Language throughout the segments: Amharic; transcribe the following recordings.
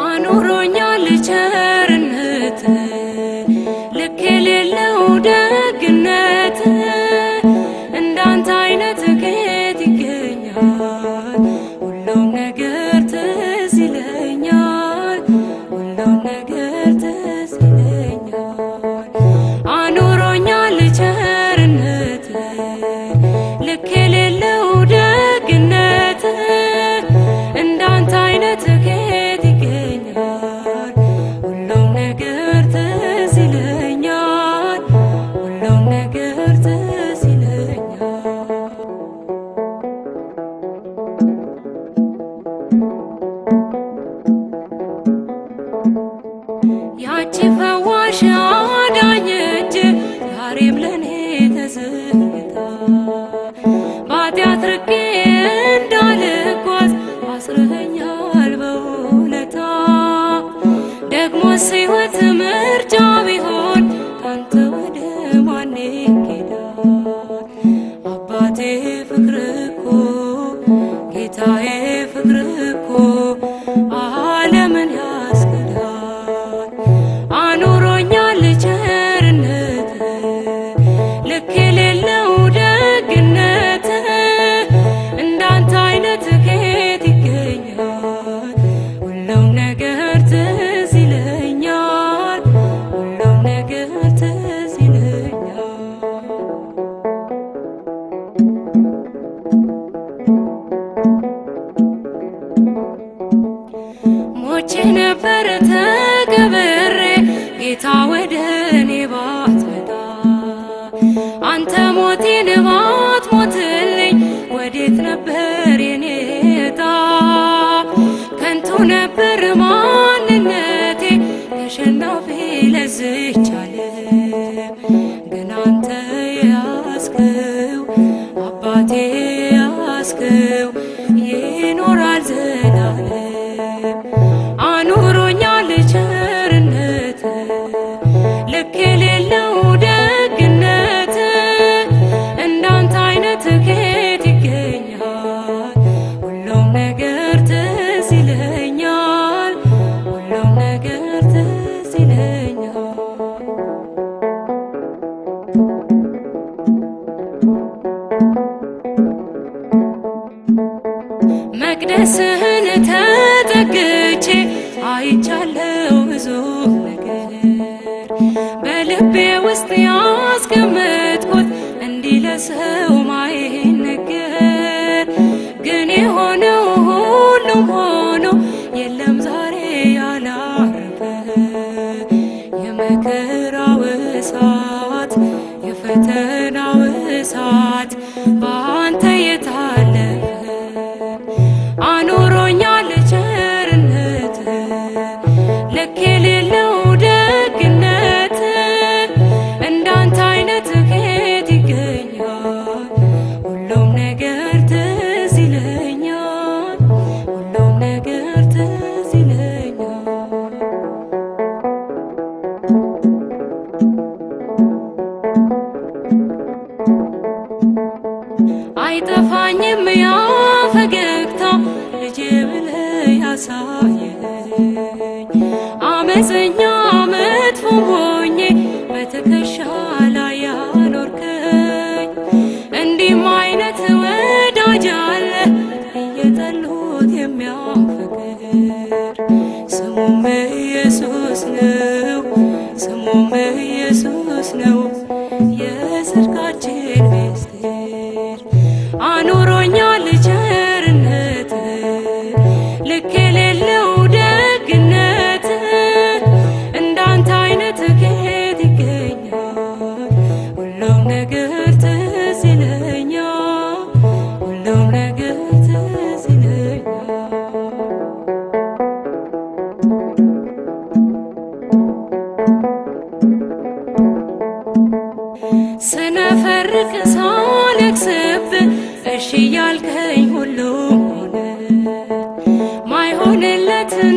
አኑሮኛል ቸርነት ልክ የሌለው ደግነት እንዳንተ አይነት ከየት ይገኛል? ሁሉም ነገር ትዝ ይለኛል፣ ሁሉም ነገር ትዝ ይለኛል። አኑሮኛል ቸርነት ልክ የሌለው ደግነት እንዳንተ አይነት ከየት ይገኛል? ሁሉም ነገር ትዝ ይለኛል፣ ሁሉም ነገር ትዝ ይለኛል። ያቺ ፈዋሽ አዳኝ እጅ ዛሬም ለኔ ተዘርግታ በኃጢአት ርቄ እንዳልጓዝ አስረኸኛል በውለታ። ደግሞስ ሕይወት ምርጫ ቢሆን ካንተ ወደ ማን ይኬዳል? አባቴ ፍቅር እኮ ጌታዬ ፍቅር እኮ ዓለምን ያስክዳል። አኑሮኛል ቸርነት ልክ የሌለው ደግነት እንዳንተ አይነት ከየት ይገኛል? ሁሉም ነገር ትዝ ይለኛል፣ ሁሉም ነገር ትዝ ይለኛል። ሞቼ ነበር ተቀብሬ ጌታ ወደ እኔ ባትመጣ፣ አንተ ሞቴን ባትሞትልኝ ወዴት ነበር የኔ ዕጣ? ከንቱ ነበር ማንነቴ ተሸናፊ ለዝች ዓለም፣ ግን አንተ ያስከው አባቴ ያስከው ይኖራል ዘላለም። አኑሮኛል ቸርነት ልክ የሌለው ደግነት እንዳንተ አይነት ከየት ይገኛል? ሁሉም ነገር ትዝ ይለኛል፣ ሁሉም ነገር ትዝ ይለኛል። መቅደስህን ተጠግቼ አይቻለው ብዙ ነገር በልቤ ውስጥ ያስቀመጥኩት እንዲህ ለሰው ማይነገር። ግን የሆነው ሁሉም ሆኖ የለም ዛሬ ያላረፈ የመከራው እሳት የፈተናው እሳት በአንተ የታለፈ። አኑሮኛል ቸርነት ልክ የሌለው ደግነት እንዳንተ አይነት ከየት ይገኛል?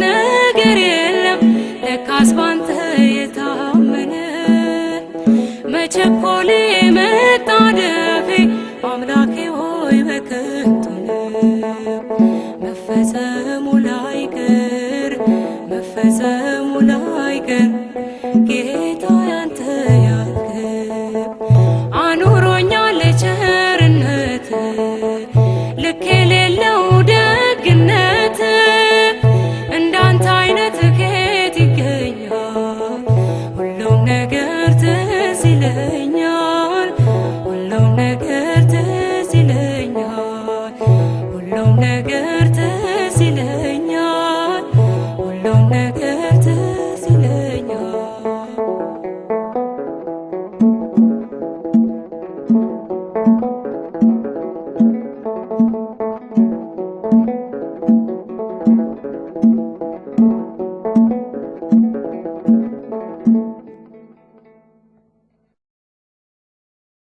ነገር የለም ለካስ ባንተ የታመነ መቸኮሌ መጣደፌ አምላኬ ሆይ በከንቱ መፈጸሙ ላይቀር መፈጸሙ ላይቀር ጌታ ያንተ ያልከው አኑሮኛል ቸርነት ልክ የሌለው ደግነት እንዳንተ አይነት ከየት ይገኛል? ሁሉም ነገር ትዝ ይለኛል ሁሉም ነገር ትዝ ይለኛል ሁሉም ነገር ትዝ ይለኛል